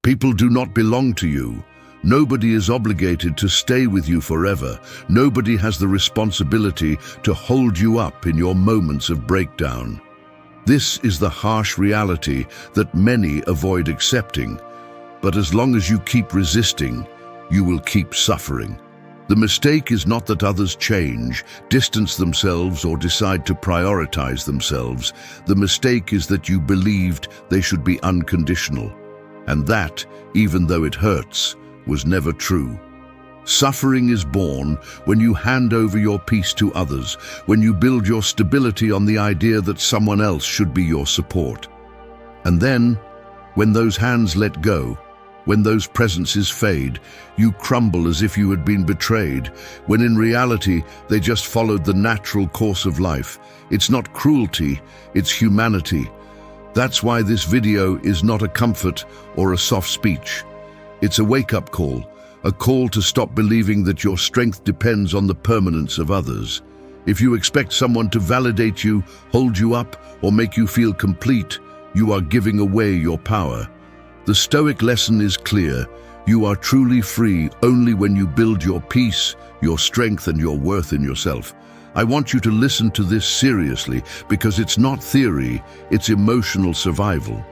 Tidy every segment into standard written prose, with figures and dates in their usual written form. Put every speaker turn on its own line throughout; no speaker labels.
People do not belong to you. Nobody is obligated to stay with you forever. Nobody has the responsibility to hold you up in your moments of breakdown. This is the harsh reality that many avoid accepting. But as long as you keep resisting, you will keep suffering. The mistake is not that others change, distance themselves, or decide to prioritize themselves. The mistake is that you believed they should be unconditional. And that, even though it hurts, was never true. Suffering is born when you hand over your peace to others, when you build your stability on the idea that someone else should be your support. And then, when those hands let go, when those presences fade, you crumble as if you had been betrayed, when in reality they just followed the natural course of life. It's not cruelty, it's humanity. That's why this video is not a comfort or a soft speech. It's a wake-up call, a call to stop believing that your strength depends on the permanence of others. If you expect someone to validate you, hold you up, or make you feel complete, you are giving away your power. The Stoic lesson is clear. You are truly free only when you build your peace, your strength, and your worth in yourself. I want you to listen to this seriously because it's not theory, it's emotional survival.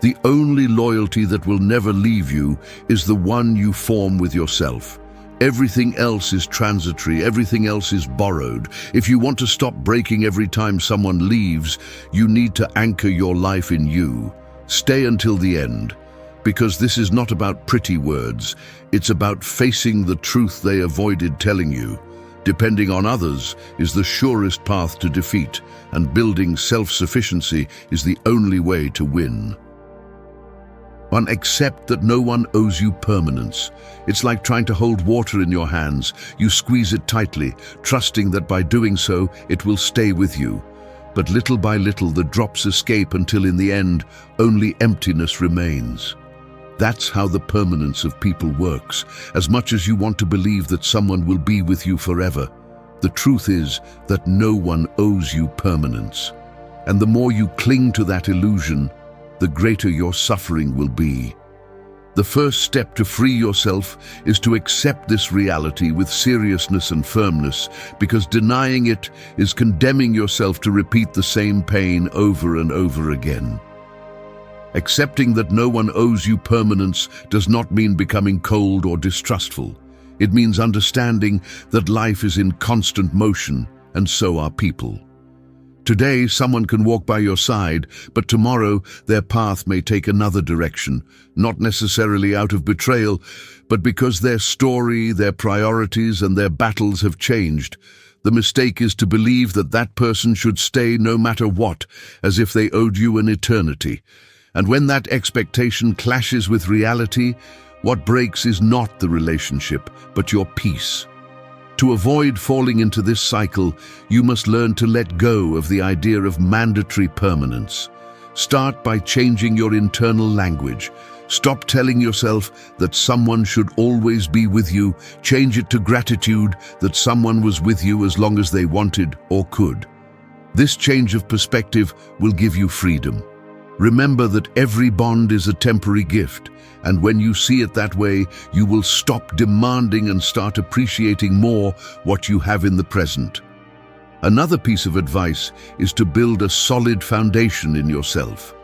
The only loyalty that will never leave you is the one you form with yourself. Everything else is transitory, everything else is borrowed. If you want to stop breaking every time someone leaves, you need to anchor your life in you. Stay until the end, because this is not about pretty words. It's about facing the truth they avoided telling you. Depending on others is the surest path to defeat, and building self-sufficiency is the only way to win. One, accept that no one owes you permanence. It's like trying to hold water in your hands. You squeeze it tightly, trusting that by doing so, it will stay with you. But little by little, the drops escape until in the end, only emptiness remains. That's how the permanence of people works. As much as you want to believe that someone will be with you forever, the truth is that no one owes you permanence. And the more you cling to that illusion, the greater your suffering will be. The first step to free yourself is to accept this reality with seriousness and firmness, because denying it is condemning yourself to repeat the same pain over and over again. Accepting that no one owes you permanence does not mean becoming cold or distrustful. It means understanding that life is in constant motion, and so are people. Today, someone can walk by your side, but tomorrow their path may take another direction, not necessarily out of betrayal, but because their story, their priorities, and their battles have changed. The mistake is to believe that that person should stay no matter what, as if they owed you an eternity. And when that expectation clashes with reality, what breaks is not the relationship, but your peace. To avoid falling into this cycle, you must learn to let go of the idea of mandatory permanence. Start by changing your internal language. Stop telling yourself that someone should always be with you. Change it to gratitude that someone was with you as long as they wanted or could. This change of perspective will give you freedom. Remember that every bond is a temporary gift, and when you see it that way, you will stop demanding and start appreciating more what you have in the present. Another piece of advice is to build a solid foundation in yourself.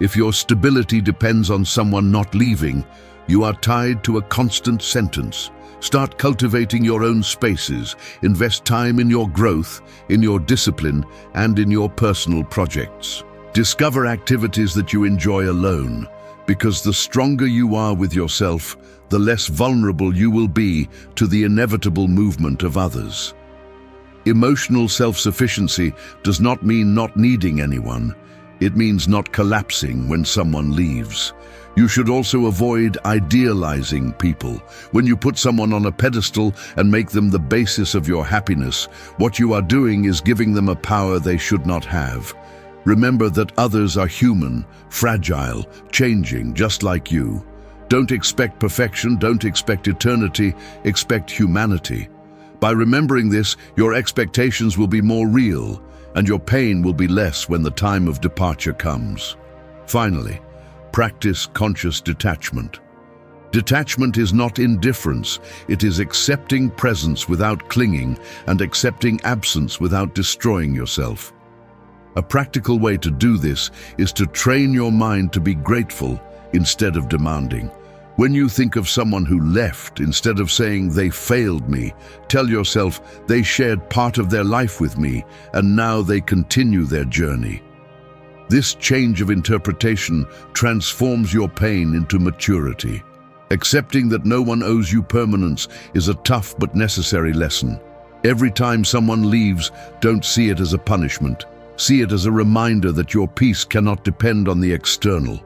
If your stability depends on someone not leaving, you are tied to a constant sentence. Start cultivating your own spaces. Invest time in your growth, in your discipline, and in your personal projects. Discover activities that you enjoy alone, because the stronger you are with yourself, the less vulnerable you will be to the inevitable movement of others. Emotional self-sufficiency does not mean not needing anyone. It means not collapsing when someone leaves. You should also avoid idealizing people. When you put someone on a pedestal and make them the basis of your happiness, what you are doing is giving them a power they should not have. Remember that others are human, fragile, changing, just like you. Don't expect perfection, don't expect eternity, expect humanity. By remembering this, your expectations will be more real, and your pain will be less when the time of departure comes. Finally, practice conscious detachment. Detachment is not indifference, it is accepting presence without clinging and accepting absence without destroying yourself. A practical way to do this is to train your mind to be grateful instead of demanding. When you think of someone who left, instead of saying they failed me, tell yourself they shared part of their life with me and now they continue their journey. This change of interpretation transforms your pain into maturity. Accepting that no one owes you permanence is a tough but necessary lesson. Every time someone leaves, don't see it as a punishment. See it as a reminder that your peace cannot depend on the external.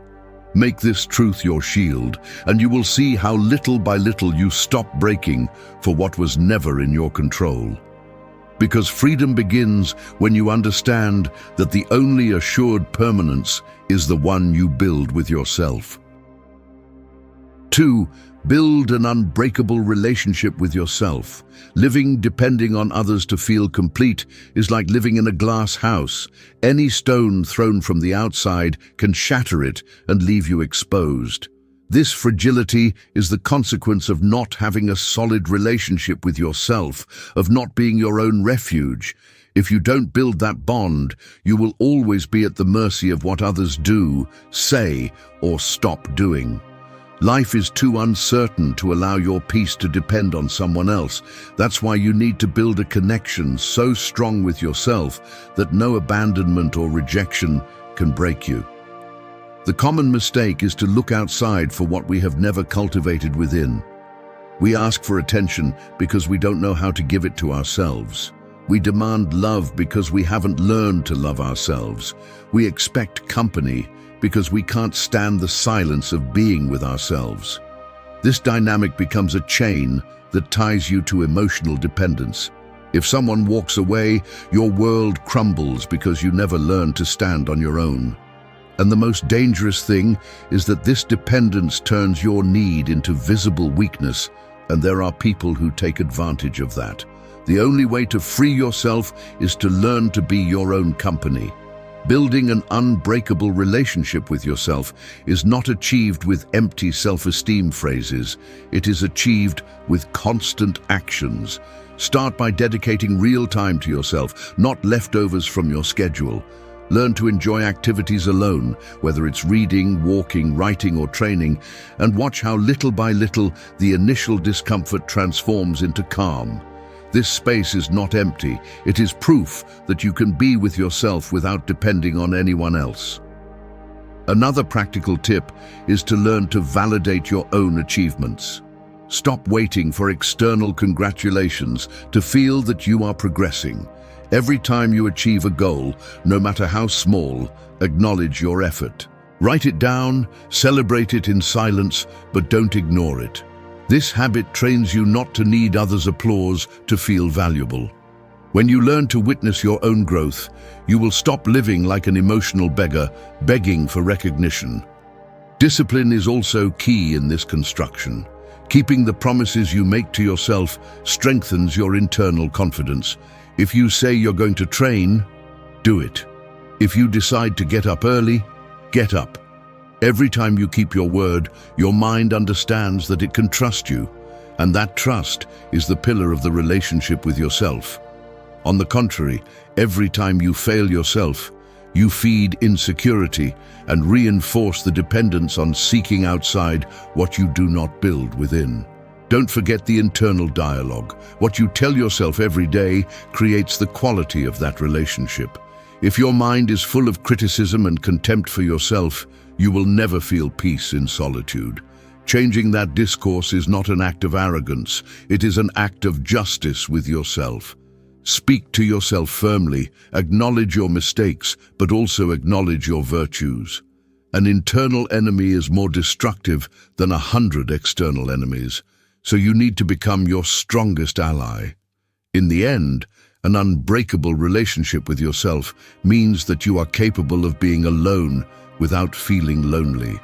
Make this truth your shield, and you will see how little by little you stop breaking for what was never in your control. Because freedom begins when you understand that the only assured permanence is the one you build with yourself. 2. Build an unbreakable relationship with yourself. Living depending on others to feel complete is like living in a glass house. Any stone thrown from the outside can shatter it and leave you exposed. This fragility is the consequence of not having a solid relationship with yourself, of not being your own refuge. If you don't build that bond, you will always be at the mercy of what others do, say, or stop doing. Life is too uncertain to allow your peace to depend on someone else. That's why you need to build a connection so strong with yourself that no abandonment or rejection can break you. The common mistake is to look outside for what we have never cultivated within. We ask for attention because we don't know how to give it to ourselves. We demand love because we haven't learned to love ourselves. We expect company because we can't stand the silence of being with ourselves. This dynamic becomes a chain that ties you to emotional dependence. If someone walks away, your world crumbles because you never learned to stand on your own. And the most dangerous thing is that this dependence turns your need into visible weakness, and there are people who take advantage of that. The only way to free yourself is to learn to be your own company. Building an unbreakable relationship with yourself is not achieved with empty self-esteem phrases. It is achieved with constant actions. Start by dedicating real time to yourself, not leftovers from your schedule. Learn to enjoy activities alone, whether it's reading, walking, writing, or training, and watch how little by little the initial discomfort transforms into calm. This space is not empty. It is proof that you can be with yourself without depending on anyone else. Another practical tip is to learn to validate your own achievements. Stop waiting for external congratulations to feel that you are progressing. Every time you achieve a goal, no matter how small, acknowledge your effort. Write it down, celebrate it in silence, but don't ignore it. This habit trains you not to need others' applause to feel valuable. When you learn to witness your own growth, you will stop living like an emotional beggar, begging for recognition. Discipline is also key in this construction. Keeping the promises you make to yourself strengthens your internal confidence. If you say you're going to train, do it. If you decide to get up early, get up. Every time you keep your word, your mind understands that it can trust you, and that trust is the pillar of the relationship with yourself. On the contrary, every time you fail yourself, you feed insecurity and reinforce the dependence on seeking outside what you do not build within. Don't forget the internal dialogue. What you tell yourself every day creates the quality of that relationship. If your mind is full of criticism and contempt for yourself, you will never feel peace in solitude. Changing that discourse is not an act of arrogance, it is an act of justice with yourself. Speak to yourself firmly, acknowledge your mistakes, but also acknowledge your virtues. An internal enemy is more destructive than 100 external enemies, so you need to become your strongest ally. In the end, an unbreakable relationship with yourself means that you are capable of being alone without feeling lonely,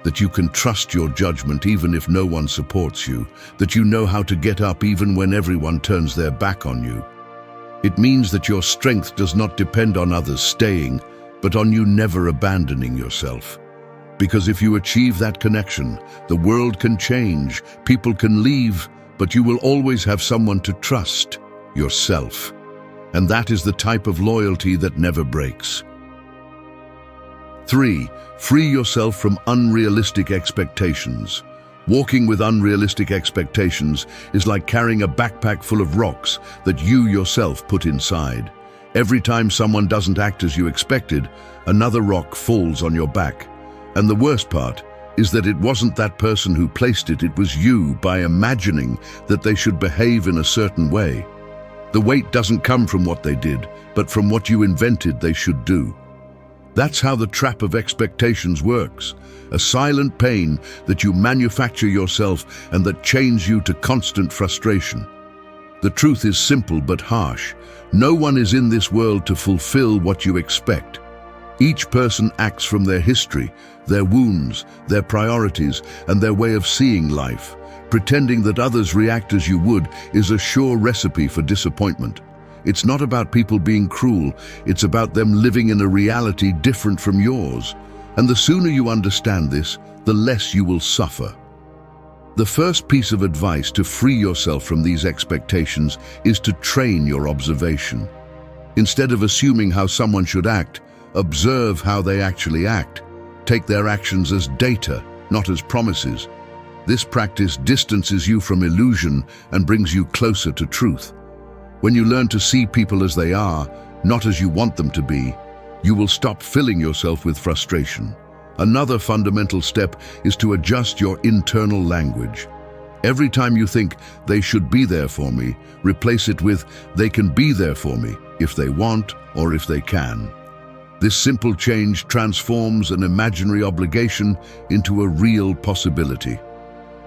that you can trust your judgment even if no one supports you, that you know how to get up even when everyone turns their back on you. It means that your strength does not depend on others staying, but on you never abandoning yourself. Because if you achieve that connection, the world can change, people can leave, but you will always have someone to trust, yourself. And that is the type of loyalty that never breaks. 3. Free yourself from unrealistic expectations. Walking with unrealistic expectations is like carrying a backpack full of rocks that you yourself put inside. Every time someone doesn't act as you expected, another rock falls on your back. And the worst part is that it wasn't that person who placed it, it was you, by imagining that they should behave in a certain way. The weight doesn't come from what they did, but from what you invented they should do. That's how the trap of expectations works. A silent pain that you manufacture yourself and that chains you to constant frustration. The truth is simple but harsh. No one is in this world to fulfill what you expect. Each person acts from their history, their wounds, their priorities, and their way of seeing life. Pretending that others react as you would is a sure recipe for disappointment. It's not about people being cruel, it's about them living in a reality different from yours. And the sooner you understand this, the less you will suffer. The first piece of advice to free yourself from these expectations is to train your observation. Instead of assuming how someone should act, observe how they actually act. Take their actions as data, not as promises. This practice distances you from illusion and brings you closer to truth. When you learn to see people as they are, not as you want them to be, you will stop filling yourself with frustration. Another fundamental step is to adjust your internal language. Every time you think, "they should be there for me," replace it with, "they can be there for me, if they want or if they can." This simple change transforms an imaginary obligation into a real possibility.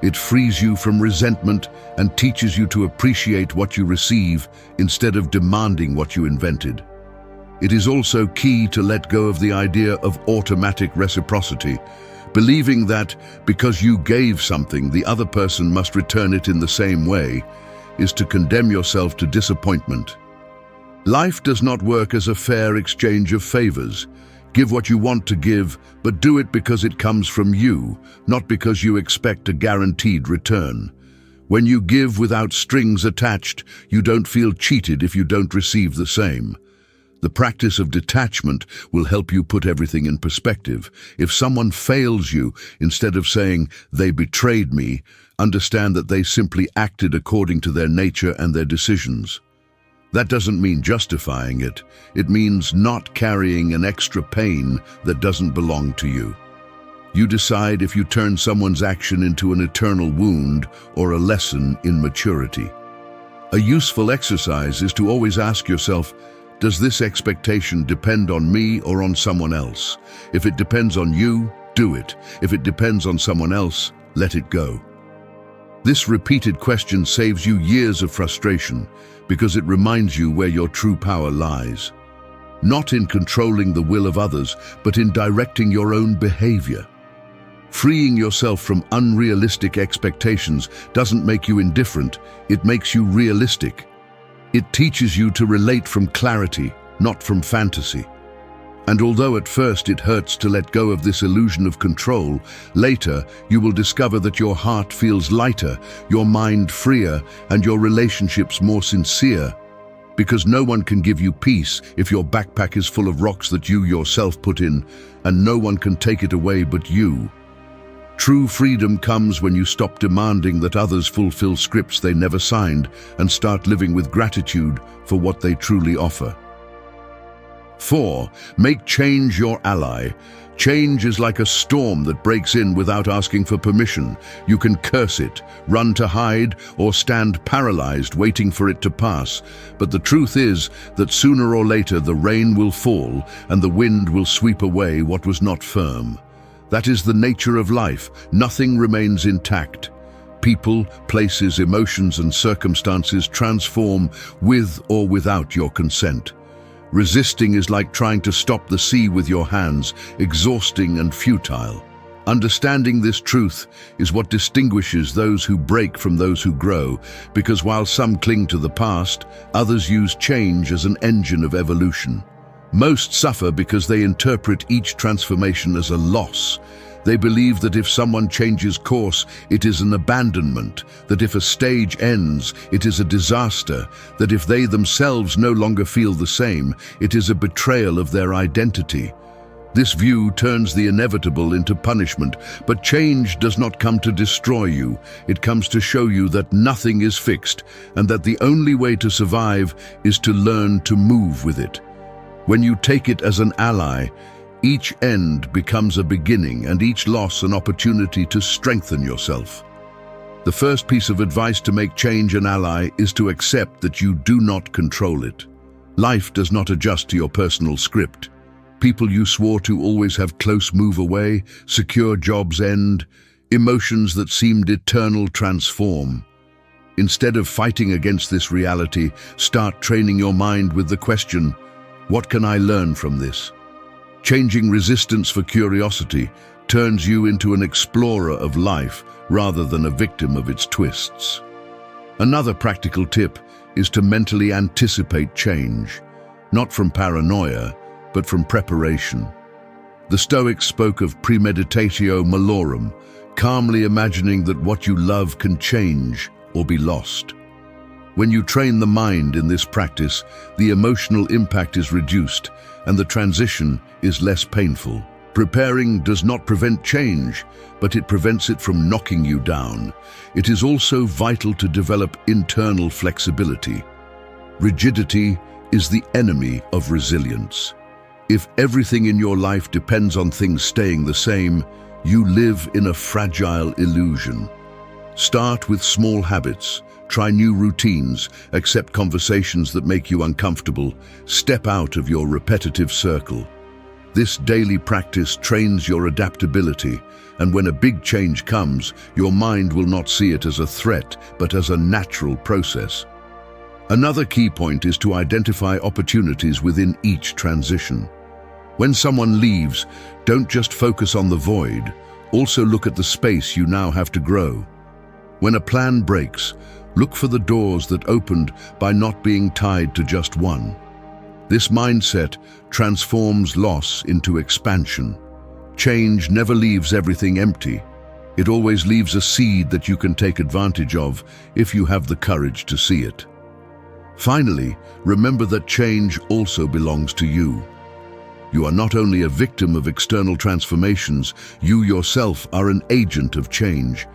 It frees you from resentment and teaches you to appreciate what you receive instead of demanding what you invented. It is also key to let go of the idea of automatic reciprocity, believing that because you gave something, the other person must return it in the same way, is to condemn yourself to disappointment. Life does not work as a fair exchange of favors. Give what you want to give, but do it because it comes from you, not because you expect a guaranteed return. When you give without strings attached, you don't feel cheated if you don't receive the same. The practice of detachment will help you put everything in perspective. If someone fails you, instead of saying, "they betrayed me," understand that they simply acted according to their nature and their decisions. That doesn't mean justifying it. It means not carrying an extra pain that doesn't belong to you. You decide if you turn someone's action into an eternal wound or a lesson in maturity. A useful exercise is to always ask yourself, does this expectation depend on me or on someone else? If it depends on you, do it. If it depends on someone else, let it go. This repeated question saves you years of frustration because it reminds you where your true power lies. Not in controlling the will of others, but in directing your own behavior. Freeing yourself from unrealistic expectations doesn't make you indifferent, it makes you realistic. It teaches you to relate from clarity, not from fantasy. And although at first it hurts to let go of this illusion of control, later you will discover that your heart feels lighter, your mind freer, and your relationships more sincere. Because no one can give you peace if your backpack is full of rocks that you yourself put in, and no one can take it away but you. True freedom comes when you stop demanding that others fulfill scripts they never signed and start living with gratitude for what they truly offer. 4. Make change your ally. Change is like a storm that breaks in without asking for permission. You can curse it, run to hide, or stand paralyzed waiting for it to pass. But the truth is that sooner or later the rain will fall and the wind will sweep away what was not firm. That is the nature of life. Nothing remains intact. People, places, emotions, and circumstances transform with or without your consent. Resisting is like trying to stop the sea with your hands, exhausting and futile. Understanding this truth is what distinguishes those who break from those who grow, because while some cling to the past, others use change as an engine of evolution. Most suffer because they interpret each transformation as a loss. They believe that if someone changes course, it is an abandonment, that if a stage ends, it is a disaster, that if they themselves no longer feel the same, it is a betrayal of their identity. This view turns the inevitable into punishment, but change does not come to destroy you. It comes to show you that nothing is fixed, and that the only way to survive is to learn to move with it. When you take it as an ally, each end becomes a beginning and each loss an opportunity to strengthen yourself. The first piece of advice to make change an ally is to accept that you do not control it. Life does not adjust to your personal script. People you swore to always have close move away, secure jobs end, emotions that seemed eternal transform. Instead of fighting against this reality, start training your mind with the question, what can I learn from this? Changing resistance for curiosity turns you into an explorer of life rather than a victim of its twists. Another practical tip is to mentally anticipate change, not from paranoia, but from preparation. The Stoics spoke of premeditatio malorum, calmly imagining that what you love can change or be lost. When you train the mind in this practice, the emotional impact is reduced and the transition is less painful. Preparing does not prevent change, but it prevents it from knocking you down. It is also vital to develop internal flexibility. Rigidity is the enemy of resilience. If everything in your life depends on things staying the same, you live in a fragile illusion. Start with small habits. Try new routines, accept conversations that make you uncomfortable, step out of your repetitive circle. This daily practice trains your adaptability, and when a big change comes, your mind will not see it as a threat, but as a natural process. Another key point is to identify opportunities within each transition. When someone leaves, don't just focus on the void, also look at the space you now have to grow. When a plan breaks, look for the doors that opened by not being tied to just one. This mindset transforms loss into expansion. Change never leaves everything empty. It always leaves a seed that you can take advantage of if you have the courage to see it. Finally, remember that change also belongs to you. You are not only a victim of external transformations, you yourself are an agent of change.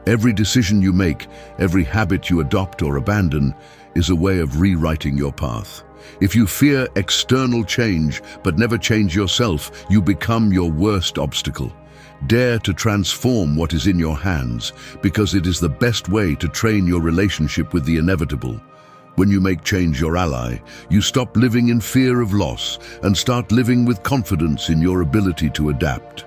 Every decision you make, every habit you adopt or abandon, is a way of rewriting your path. If you fear external change but never change yourself, you become your worst obstacle. Dare to transform what is in your hands, because it is the best way to train your relationship with the inevitable. When you make change your ally, you stop living in fear of loss and start living with confidence in your ability to adapt.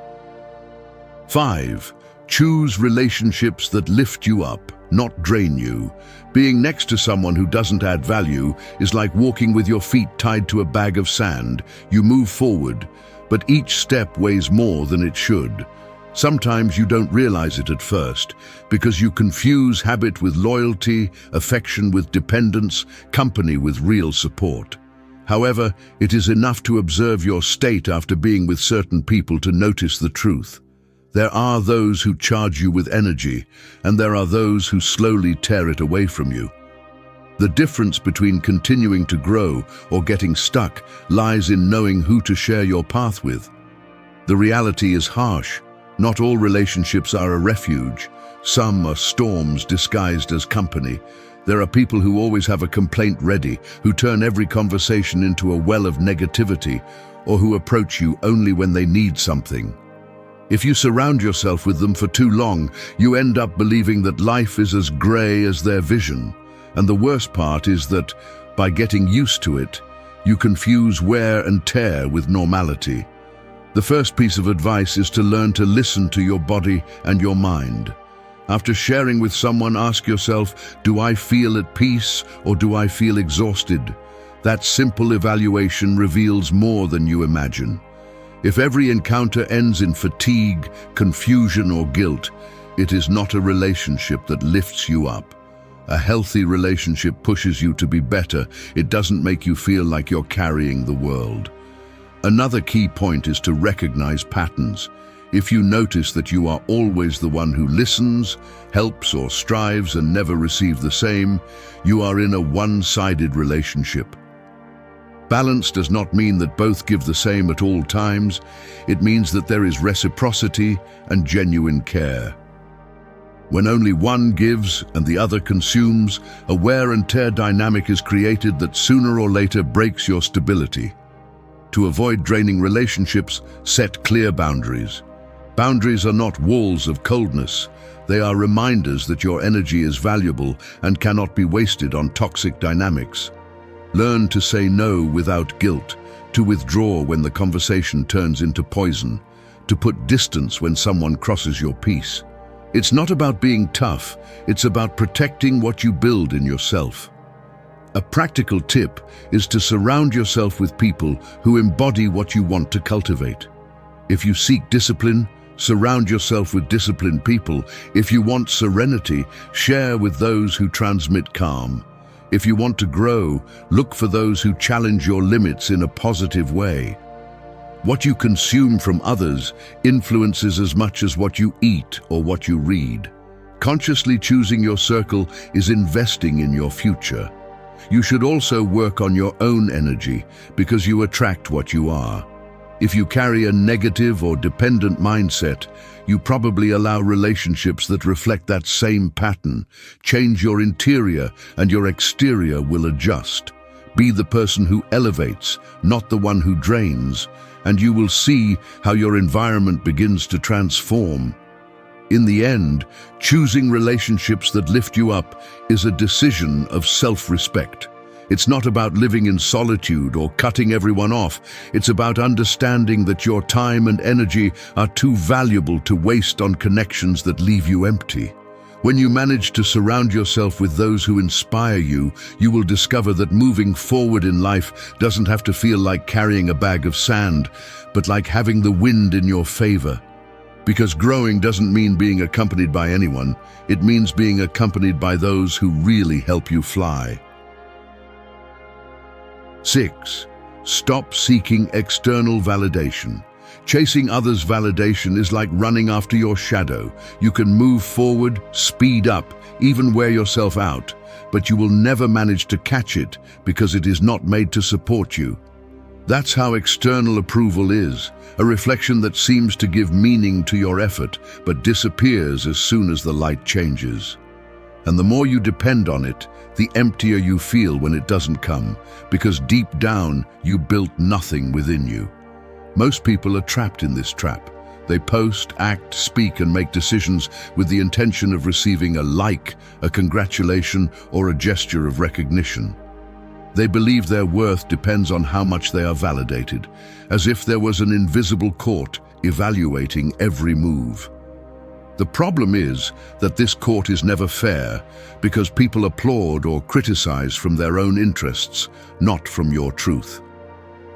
5. Choose relationships that lift you up, not drain you. Being next to someone who doesn't add value is like walking with your feet tied to a bag of sand. You move forward, but each step weighs more than it should. Sometimes you don't realize it at first, because you confuse habit with loyalty, affection with dependence, company with real support. However, it is enough to observe your state after being with certain people to notice the truth. There are those who charge you with energy, and there are those who slowly tear it away from you. The difference between continuing to grow or getting stuck lies in knowing who to share your path with. The reality is harsh. Not all relationships are a refuge. Some are storms disguised as company. There are people who always have a complaint ready, who turn every conversation into a well of negativity, or who approach you only when they need something. If you surround yourself with them for too long, you end up believing that life is as grey as their vision. And the worst part is that, by getting used to it, you confuse wear and tear with normality. The first piece of advice is to learn to listen to your body and your mind. After sharing with someone, ask yourself, do I feel at peace or do I feel exhausted? That simple evaluation reveals more than you imagine. If every encounter ends in fatigue, confusion, or guilt, it is not a relationship that lifts you up. A healthy relationship pushes you to be better. It doesn't make you feel like you're carrying the world. Another key point is to recognize patterns. If you notice that you are always the one who listens, helps or strives and never receive the same, you are in a one-sided relationship. Balance does not mean that both give the same at all times. It means that there is reciprocity and genuine care. When only one gives and the other consumes, a wear and tear dynamic is created that sooner or later breaks your stability. To avoid draining relationships, set clear boundaries. Boundaries are not walls of coldness. They are reminders that your energy is valuable and cannot be wasted on toxic dynamics. Learn to say no without guilt, to withdraw when the conversation turns into poison, to put distance when someone crosses your peace. It's not about being tough, it's about protecting what you build in yourself. A practical tip is to surround yourself with people who embody what you want to cultivate. If you seek discipline, surround yourself with disciplined people. If you want serenity, share with those who transmit calm. If you want to grow, look for those who challenge your limits in a positive way. What you consume from others influences as much as what you eat or what you read. Consciously choosing your circle is investing in your future. You should also work on your own energy because you attract what you are. If you carry a negative or dependent mindset, you probably allow relationships that reflect that same pattern. Change your interior and your exterior will adjust. Be the person who elevates, not the one who drains, and you will see how your environment begins to transform. In the end, choosing relationships that lift you up is a decision of self-respect. It's not about living in solitude or cutting everyone off. It's about understanding that your time and energy are too valuable to waste on connections that leave you empty. When you manage to surround yourself with those who inspire you, you will discover that moving forward in life doesn't have to feel like carrying a bag of sand, but like having the wind in your favor. Because growing doesn't mean being accompanied by anyone. It means being accompanied by those who really help you fly. 6. Stop seeking external validation. Chasing others' validation is like running after your shadow. You can move forward, speed up, even wear yourself out, but you will never manage to catch it because it is not made to support you. That's how external approval is, a reflection that seems to give meaning to your effort, but disappears as soon as the light changes. And the more you depend on it, the emptier you feel when it doesn't come, because deep down you built nothing within you. Most people are trapped in this trap. They post, act, speak, and make decisions with the intention of receiving a like, a congratulation, or a gesture of recognition. They believe their worth depends on how much they are validated, as if there was an invisible court evaluating every move. The problem is that this court is never fair because people applaud or criticize from their own interests, not from your truth.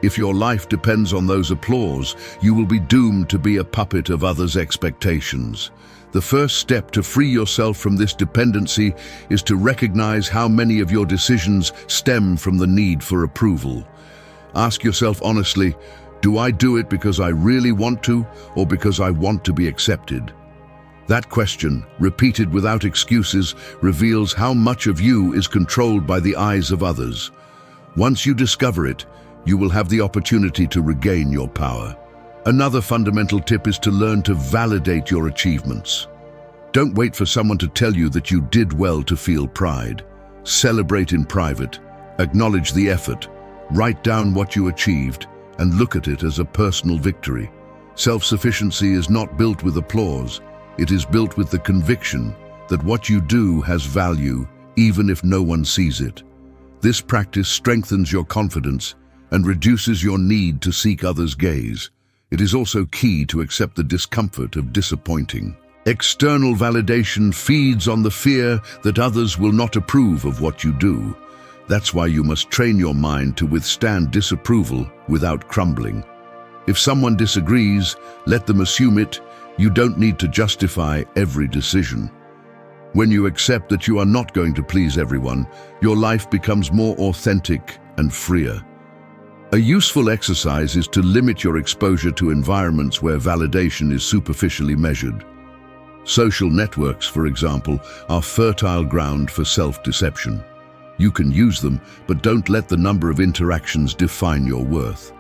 If your life depends on those applause, you will be doomed to be a puppet of others' expectations. The first step to free yourself from this dependency is to recognize how many of your decisions stem from the need for approval. Ask yourself honestly, do I do it because I really want to or because I want to be accepted? That question, repeated without excuses, reveals how much of you is controlled by the eyes of others. Once you discover it, you will have the opportunity to regain your power. Another fundamental tip is to learn to validate your achievements. Don't wait for someone to tell you that you did well to feel pride. Celebrate in private, acknowledge the effort, write down what you achieved, and look at it as a personal victory. Self-sufficiency is not built with applause. It is built with the conviction that what you do has value, even if no one sees it. This practice strengthens your confidence and reduces your need to seek others' gaze. It is also key to accept the discomfort of disappointing. External validation feeds on the fear that others will not approve of what you do. That's why you must train your mind to withstand disapproval without crumbling. If someone disagrees, let them assume it. You don't need to justify every decision. When you accept that you are not going to please everyone, your life becomes more authentic and freer. A useful exercise is to limit your exposure to environments where validation is superficially measured. Social networks, for example, are fertile ground for self-deception. You can use them, but don't let the number of interactions define your worth.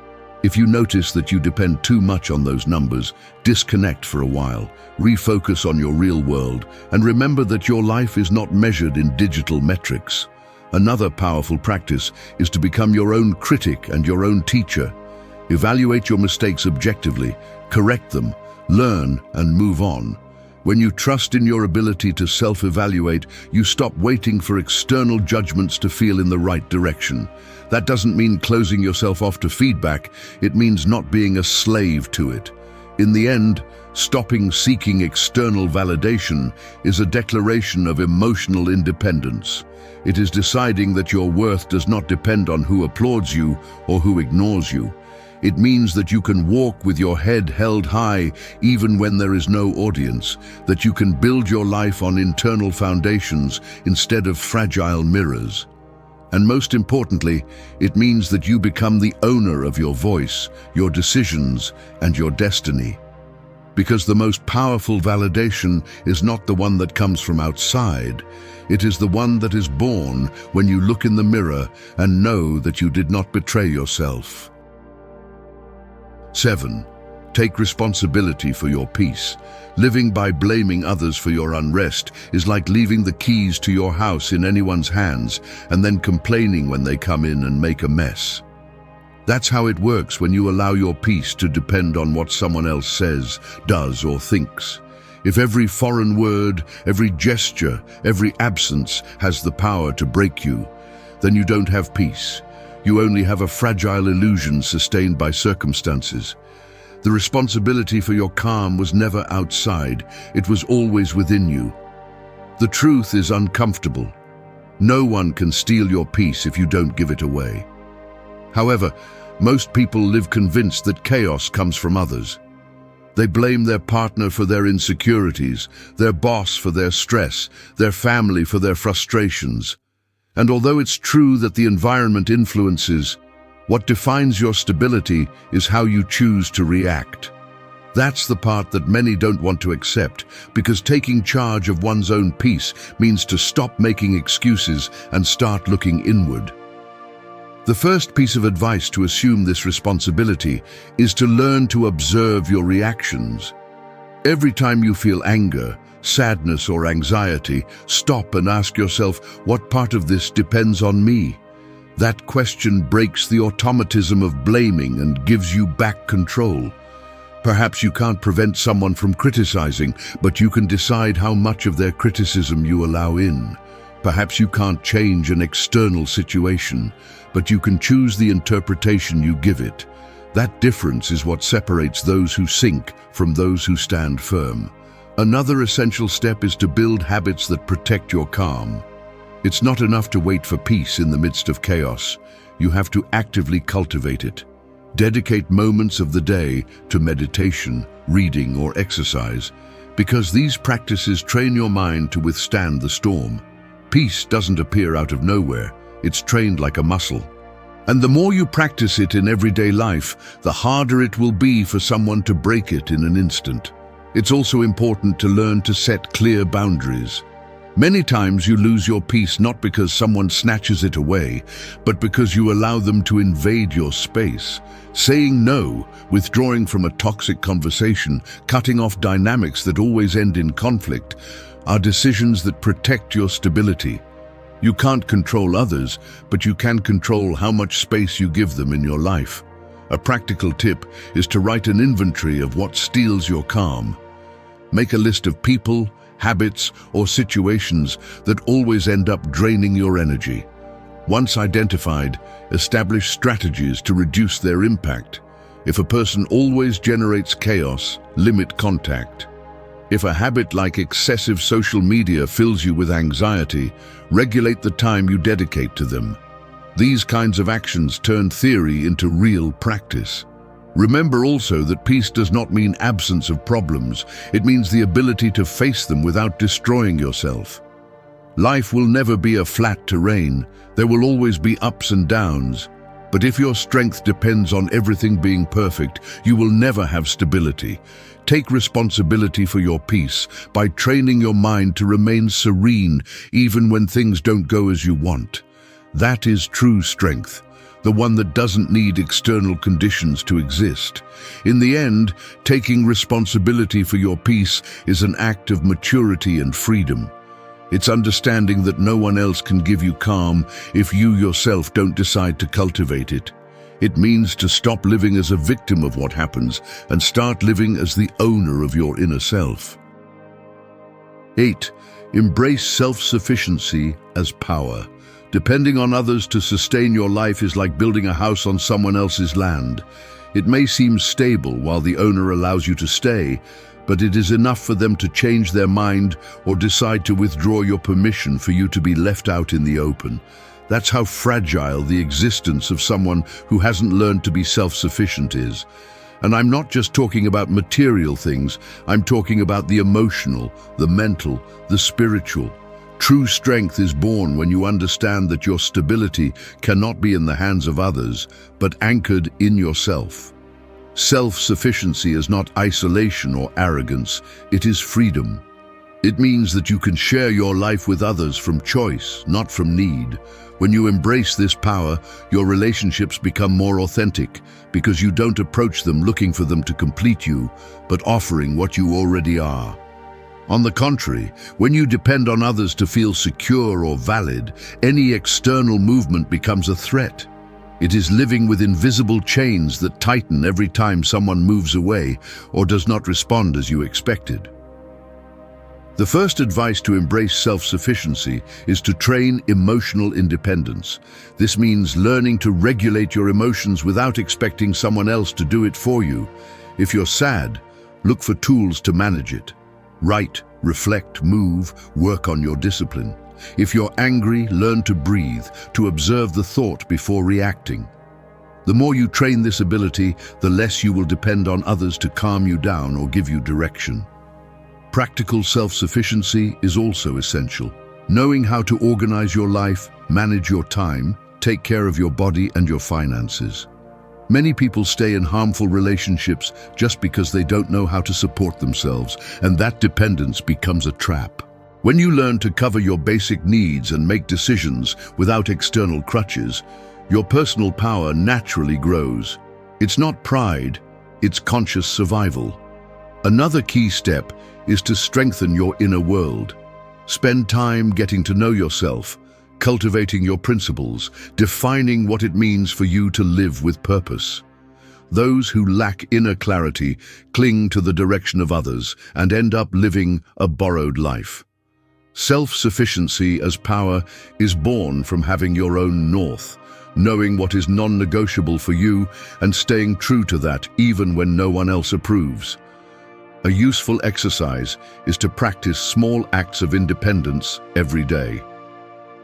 If you notice that you depend too much on those numbers, disconnect for a while, refocus on your real world, and remember that your life is not measured in digital metrics. Another powerful practice is to become your own critic and your own teacher. Evaluate your mistakes objectively, correct them, learn, and move on. When you trust in your ability to self-evaluate, you stop waiting for external judgments to feel in the right direction. That doesn't mean closing yourself off to feedback, it means not being a slave to it. In the end, stopping seeking external validation is a declaration of emotional independence. It is deciding that your worth does not depend on who applauds you or who ignores you. It means that you can walk with your head held high even when there is no audience, that you can build your life on internal foundations instead of fragile mirrors. And most importantly, it means that you become the owner of your voice, your decisions, and your destiny. Because the most powerful validation is not the one that comes from outside, it is the one that is born when you look in the mirror and know that you did not betray yourself. 7. Take responsibility for your peace. Living by blaming others for your unrest is like leaving the keys to your house in anyone's hands and then complaining when they come in and make a mess. That's how it works when you allow your peace to depend on what someone else says, does, or thinks. If every foreign word, every gesture, every absence has the power to break you, then you don't have peace. You only have a fragile illusion sustained by circumstances. The responsibility for your calm was never outside, it was always within you. The truth is uncomfortable. No one can steal your peace if you don't give it away. However, most people live convinced that chaos comes from others. They blame their partner for their insecurities, their boss for their stress, their family for their frustrations. And although it's true that the environment influences, what defines your stability is how you choose to react. That's the part that many don't want to accept, because taking charge of one's own peace means to stop making excuses and start looking inward. The first piece of advice to assume this responsibility is to learn to observe your reactions. Every time you feel anger, sadness, or anxiety, stop and ask yourself, what part of this depends on me? That question breaks the automatism of blaming and gives you back control. Perhaps you can't prevent someone from criticizing, but you can decide how much of their criticism you allow in. Perhaps you can't change an external situation, but you can choose the interpretation you give it. That difference is what separates those who sink from those who stand firm. Another essential step is to build habits that protect your calm. It's not enough to wait for peace in the midst of chaos. You have to actively cultivate it. Dedicate moments of the day to meditation, reading, or exercise, because these practices train your mind to withstand the storm. Peace doesn't appear out of nowhere. It's trained like a muscle. And the more you practice it in everyday life, the harder it will be for someone to break it in an instant. It's also important to learn to set clear boundaries. Many times you lose your peace not because someone snatches it away, but because you allow them to invade your space. Saying no, withdrawing from a toxic conversation, cutting off dynamics that always end in conflict, are decisions that protect your stability. You can't control others, but you can control how much space you give them in your life. A practical tip is to write an inventory of what steals your calm. Make a list of people, habits, or situations that always end up draining your energy. Once identified, establish strategies to reduce their impact. If a person always generates chaos, limit contact. If a habit like excessive social media fills you with anxiety, regulate the time you dedicate to them. These kinds of actions turn theory into real practice. Remember also that peace does not mean absence of problems. It means the ability to face them without destroying yourself. Life will never be a flat terrain. There will always be ups and downs. But if your strength depends on everything being perfect, you will never have stability. Take responsibility for your peace by training your mind to remain serene even when things don't go as you want. That is true strength, the one that doesn't need external conditions to exist. In the end, taking responsibility for your peace is an act of maturity and freedom. It's understanding that no one else can give you calm if you yourself don't decide to cultivate it. It means to stop living as a victim of what happens and start living as the owner of your inner self. 8. Embrace self-sufficiency as power. Depending on others to sustain your life is like building a house on someone else's land. It may seem stable while the owner allows you to stay, but it is enough for them to change their mind or decide to withdraw your permission for you to be left out in the open. That's how fragile the existence of someone who hasn't learned to be self-sufficient is. And I'm not just talking about material things, I'm talking about the emotional, the mental, the spiritual. True strength is born when you understand that your stability cannot be in the hands of others, but anchored in yourself. Self-sufficiency is not isolation or arrogance, it is freedom. It means that you can share your life with others from choice, not from need. When you embrace this power, your relationships become more authentic because you don't approach them looking for them to complete you, but offering what you already are. On the contrary, when you depend on others to feel secure or valid, any external movement becomes a threat. It is living with invisible chains that tighten every time someone moves away or does not respond as you expected. The first advice to embrace self-sufficiency is to train emotional independence. This means learning to regulate your emotions without expecting someone else to do it for you. If you're sad, look for tools to manage it. Write, reflect, move, work on your discipline. If you're angry, learn to breathe, to observe the thought before reacting. The more you train this ability, the less you will depend on others to calm you down or give you direction. Practical self-sufficiency is also essential. Knowing how to organize your life, manage your time, take care of your body and your finances. Many people stay in harmful relationships just because they don't know how to support themselves, and that dependence becomes a trap. When you learn to cover your basic needs and make decisions without external crutches, your personal power naturally grows. It's not pride, it's conscious survival. Another key step is to strengthen your inner world. Spend time getting to know yourself, cultivating your principles, defining what it means for you to live with purpose. Those who lack inner clarity cling to the direction of others and end up living a borrowed life. Self-sufficiency as power is born from having your own north, knowing what is non-negotiable for you and staying true to that even when no one else approves. A useful exercise is to practice small acts of independence every day.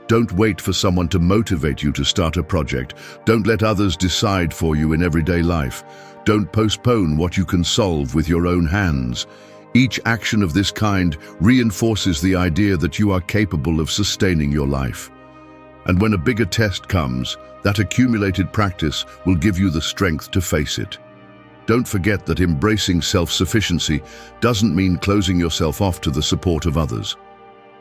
Don't wait for someone to motivate you to start a project. Don't let others decide for you in everyday life. Don't postpone what you can solve with your own hands. Each action of this kind reinforces the idea that you are capable of sustaining your life. And when a bigger test comes, that accumulated practice will give you the strength to face it. Don't forget that embracing self-sufficiency doesn't mean closing yourself off to the support of others.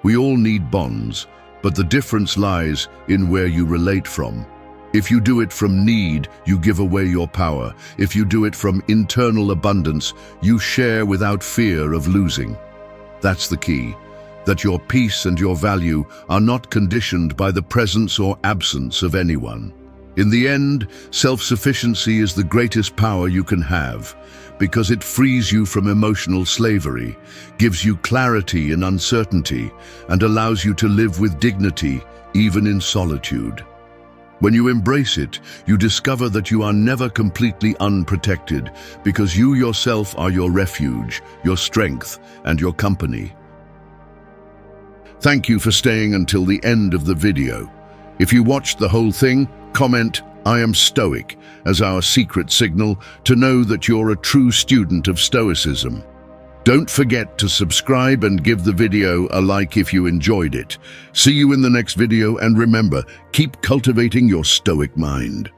We all need bonds, but the difference lies in where you relate from. If you do it from need, you give away your power. If you do it from internal abundance, you share without fear of losing. That's the key, that your peace and your value are not conditioned by the presence or absence of anyone. In the end, self-sufficiency is the greatest power you can have, because it frees you from emotional slavery, gives you clarity in uncertainty, and allows you to live with dignity, even in solitude. When you embrace it, you discover that you are never completely unprotected, because you yourself are your refuge, your strength, and your company. Thank you for staying until the end of the video. If you watched the whole thing, comment "I am Stoic" as our secret signal to know that you're a true student of Stoicism. Don't forget to subscribe and give the video a like if you enjoyed it. See you in the next video, and remember, keep cultivating your Stoic mind.